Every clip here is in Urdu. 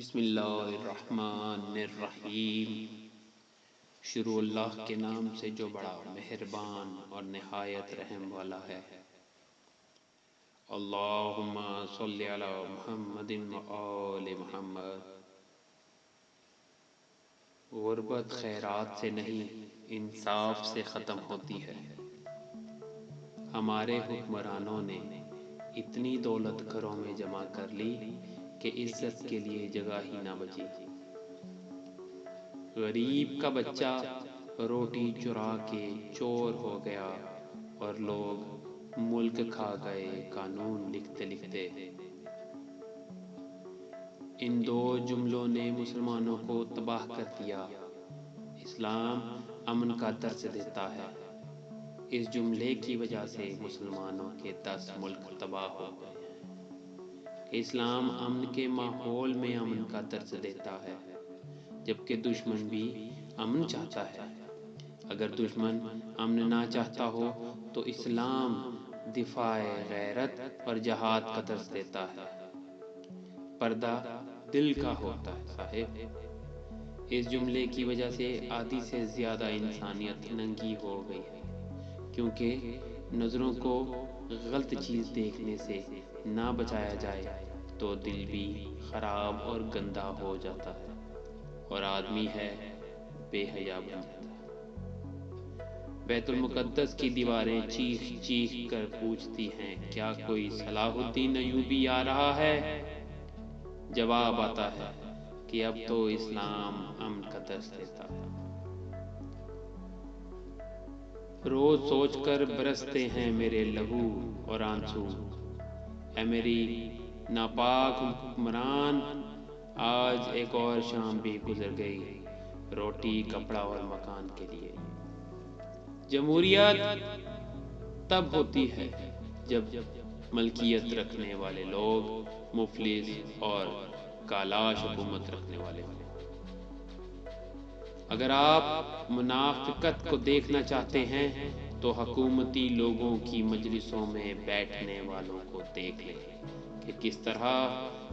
بسم اللہ الرحمن الرحیم۔ شروع اللہ کے نام سے جو بڑا مہربان اور نہایت رحم والا ہے۔ اللہم صلی علی محمد و آل محمد۔ غربت خیرات سے نہیں، انصاف سے ختم ہوتی ہے۔ ہمارے حکمرانوں نے اتنی دولت گھروں میں جمع کر لی کہ عزت کے لیے جگہ ہی نہ بچی۔ غریب کا بچہ روٹی چرا کے چور ہو گیا اور لوگ ملک کھا گئے قانون لکھتے لکھتے۔ ان دو جملوں نے مسلمانوں کو تباہ کر دیا۔ اسلام امن کا درس دیتا ہے۔ اس جملے کی وجہ سے مسلمانوں کے 10 ملک تباہ ہو گئے۔ اسلام امن کے ماحول میں امن کا درس دیتا ہے، جبکہ دشمن بھی امن چاہتا ہے۔ اگر دشمن امن نہ چاہتا ہو تو اسلام دفاع غیرت اور جہاد کا درس دیتا ہے۔ پردہ دل کا ہوتا ہے صاحب۔ اس جملے کی وجہ سے آدھی سے زیادہ انسانیت ننگی ہو گئی ہے، کیونکہ نظروں کو غلط چیز دیکھنے سے نہ بچایا جائے تو دل بھی خراب اور گندا ہو جاتا ہے اور آدمی ہے بے حیا بن جاتا ہے۔ بیت المقدس کی دیواریں چیخ چیخ کر پوچھتی ہیں، کیا کوئی صلاح الدین ایوبی آ رہا ہے؟ جواب آتا ہے کہ اب تو اسلام امن کا درس دیتا ہے۔ روز سوچ کر برستے ہیں میرے لہو اور آنسو، اے میری ناپاک حکمران، آج ایک اور شام بھی گزر گئی روٹی کپڑا اور مکان کے لیے۔ جمہوریت تب ہوتی ہے جب ملکیت رکھنے والے لوگ مفلس اور کالاش حکومت رکھنے والے ہوں۔ اگر آپ منافقت کو دیکھنا چاہتے ہیں تو حکومتی لوگوں کی مجلسوں میں بیٹھنے والوں کو دیکھ لیں کہ کس طرح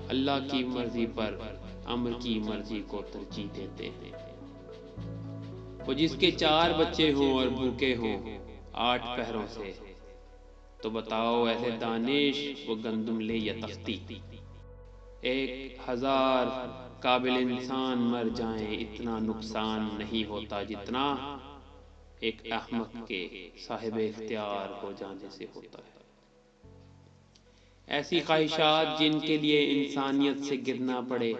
اللہ کی مرضی پر امر کی مرضی کو ترجیح دیتے ہیں۔ وہ جس کے 4 بچے ہوں اور بھوکے ہوں 8 پہروں سے، تو بتاؤ اہل دانش وہ گندم لے یا تختی؟ 1000 قابل انسان مر جائیں اتنا نقصان نہیں ہوتا جتنا ایک احمق کے صاحب اختیار ہو جانے سے ہوتا ہے۔ ایسی خواہشات جن کے لیے انسانیت سے گرنا پڑے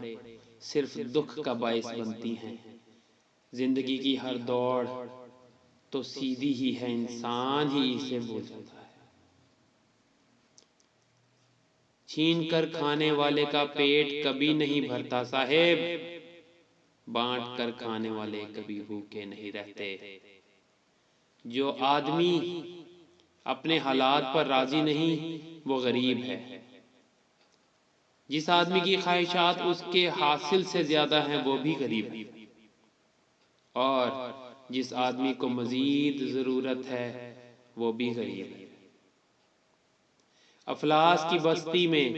صرف دکھ کا باعث بنتی ہیں۔ زندگی کی ہر دوڑ تو سیدھی ہی ہے، انسان ہی اسے بھول جاتا ہے۔ چھین کر کھانے والے کا پیٹ کبھی نہیں بھرتا صاحب، بانٹ کر کھانے والے کبھی بھوکے نہیں رہتے۔ جو آدمی اپنے حالات پر راضی نہیں وہ غریب ہے۔ جس آدمی کی خواہشات اس کے حاصل سے زیادہ ہیں وہ بھی غریب ہے، اور جس آدمی کو مزید ضرورت ہے وہ بھی غریب ہے۔ افلاس کی بستی میں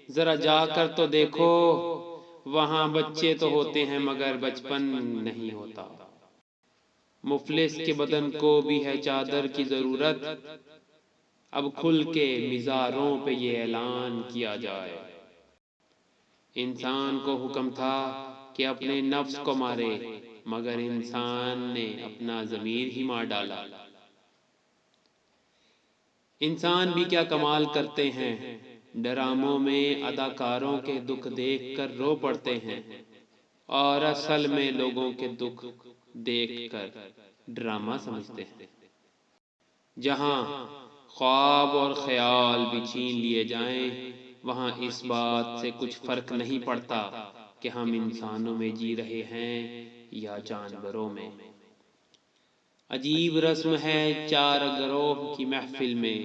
ذرا جا کر تو دیکھو، وہاں بچے تو ہوتے ہیں مگر بچپن نہیں ہوتا۔ مفلس کے بدن کو بھی ہے چادر کی ضرورت، اب کھل کے مزاروں پہ یہ اعلان کیا جائے۔ انسان کو حکم تھا کہ اپنے نفس کو مارے، مگر انسان نے اپنا ضمیر ہی مار ڈالا۔ انسان بھی کیا کمال کرتے ہیں، ڈراموں میں اداکاروں کے دکھ دیکھ کر رو پڑتے ہیں، اور اصل میں لوگوں کے دکھ دیکھ کر ڈرامہ سمجھتے ہیں۔ جہاں خواب اور خیال بھی چھین لیے جائیں، وہاں اس بات سے کچھ فرق نہیں پڑتا کہ ہم انسانوں میں جی رہے ہیں یا جانوروں میں۔ عجیب رسم ہے 4 گروہ کی محفل میں،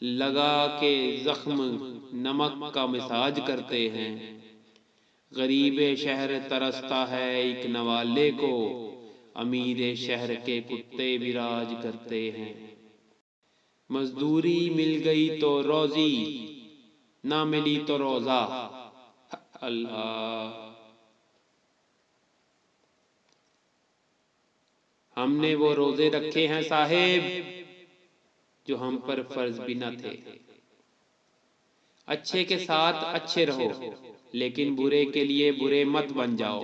لگا کے زخم نمک کا مساج کرتے ہیں۔ غریب شہر ترستا ہے ایک نوالے کو، امیر شہر کے کتے بھی راج کرتے ہیں۔ مزدوری مل گئی تو روزی، نہ ملی تو روزہ، اللہ۔ ہم نے وہ روزے رکھے ہیں صاحب جو ہم پر فرض بھی نہ تھے۔ اچھے کے ساتھ اچھے رہو، لیکن برے کے لیے برے مت بن جاؤ۔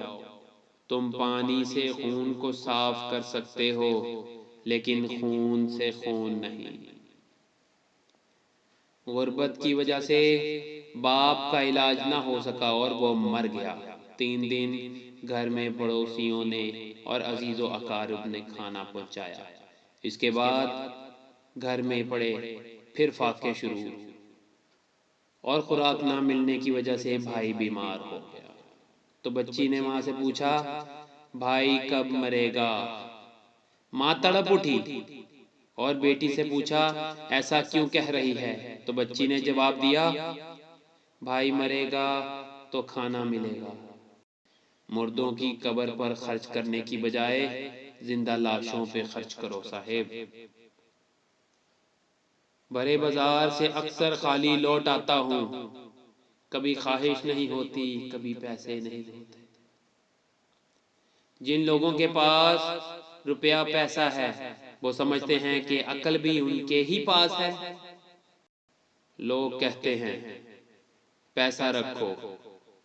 تم پانی سے خون کو صاف کر سکتے ہو، لیکن خون سے خون نہیں۔ غربت کی وجہ سے باپ کا علاج نہ ہو سکا اور وہ مر گیا۔ 3 دن گھر میں پڑوسیوں نے اور عزیز و اقارب نے کھانا پہنچایا۔ اس کے بعد گھر میں پڑے پھر فاقے شروع، اور خوراک نہ ملنے کی وجہ سے بھائی بیمار ہو گیا۔ تو بچی نے ماں سے پوچھا، بھائی کب مرے گا؟ ماں تڑپ اٹھی اور بیٹی سے پوچھا، ایسا کیوں کہہ رہی ہے؟ تو بچی نے جواب دیا، بھائی مرے گا تو کھانا ملے گا۔ مردوں کی قبر پر خرچ کرنے کی بجائے زندہ لاشوں پہ خرچ کرو صاحب۔ بھرے بازار سے اکثر خالی لوٹ آتا ہوں، کبھی خواہش نہیں ہوتی، کبھی پیسے نہیں ہوتے۔ جن لوگوں کے پاس روپیہ پیسہ ہے وہ سمجھتے ہیں کہ عقل بھی ان کے ہی پاس ہے۔ لوگ کہتے ہیں پیسہ رکھو،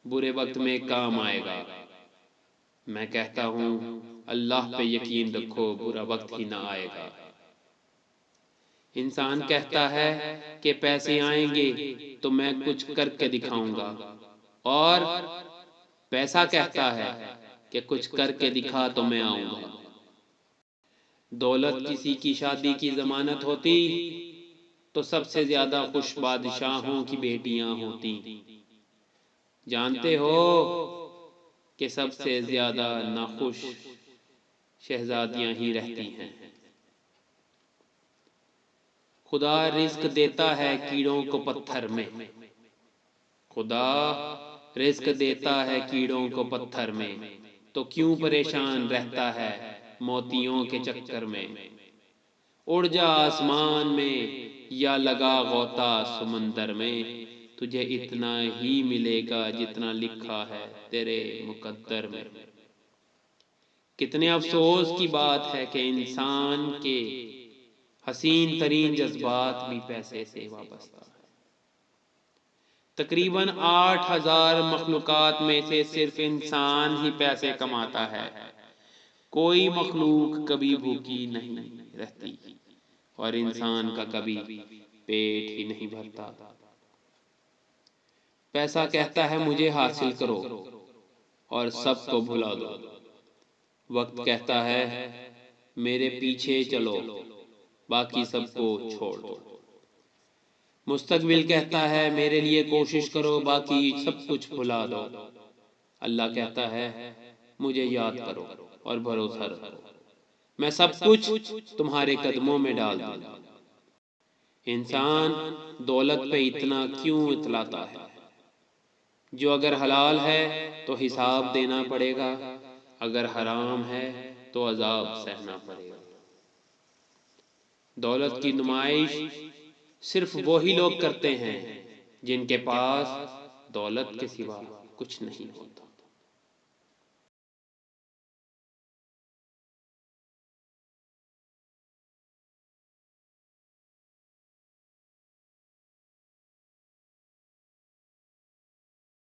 برے وقت میں کام آئے گا۔ میں کہتا ہوں اللہ پہ یقین رکھو، برا وقت ہی نہ آئے گا۔ انسان کہتا ہے کہ پیسے آئیں گے تو میں کچھ کر کے دکھاؤں گا، اور پیسہ کہتا ہے کہ کچھ کر کے دکھا تو میں آؤں گا۔ دولت کسی کی شادی کی ضمانت ہوتی تو سب سے زیادہ خوش بادشاہوں کی بیٹیاں ہوتی۔ جانتے ہو کہ سب سے زیادہ ناخوش شہزادیاں ہی رہتی ہیں۔ خدا رزق دیتا ہے کیڑوں کو پتھر میں، خدا رزق دیتا ہے کیڑوں کو پتھر میں، تو کیوں پریشان رہتا ہے موتیوں کے چکر میں؟ اڑ جا آسمان میں یا لگا غوطہ سمندر میں، تجھے اتنا ہی ملے گا جتنا لکھا ہے تیرے مقدر میں۔ کتنے افسوس کی بات ہے کہ انسان کے حسین ترین جذبات بھی پیسے سے وابستہ ہے۔ تقریباً 8000 مخلوقات میں سے صرف انسان ہی پیسے کماتا ہے۔ کوئی مخلوق کبھی بھوکی نہیں رہتی، اور انسان کا کبھی پیٹ ہی نہیں بھرتا۔ پیسہ کہتا ہے مجھے حاصل کرو اور سب کو بھلا دو۔ وقت کہتا ہے میرے پیچھے چلو، باقی سب کو چھوڑ دو۔ مستقبل کہتا ہے میرے لیے کوشش کرو، باقی سب کچھ بھلا دو۔ اللہ کہتا ہے مجھے یاد کرو اور بھروسہ رکھو، میں سب کچھ تمہارے قدموں میں ڈال دوں گا۔ انسان دولت پہ اتنا کیوں اتلاتا ہے؟ جو اگر حلال ہے تو حساب دینا پڑے گا، اگر حرام ہے تو عذاب سہنا پڑے گا۔ دولت کی نمائش صرف وہی لوگ کرتے ہیں جن کے پاس دولت کے سوا کچھ نہیں ہوتا۔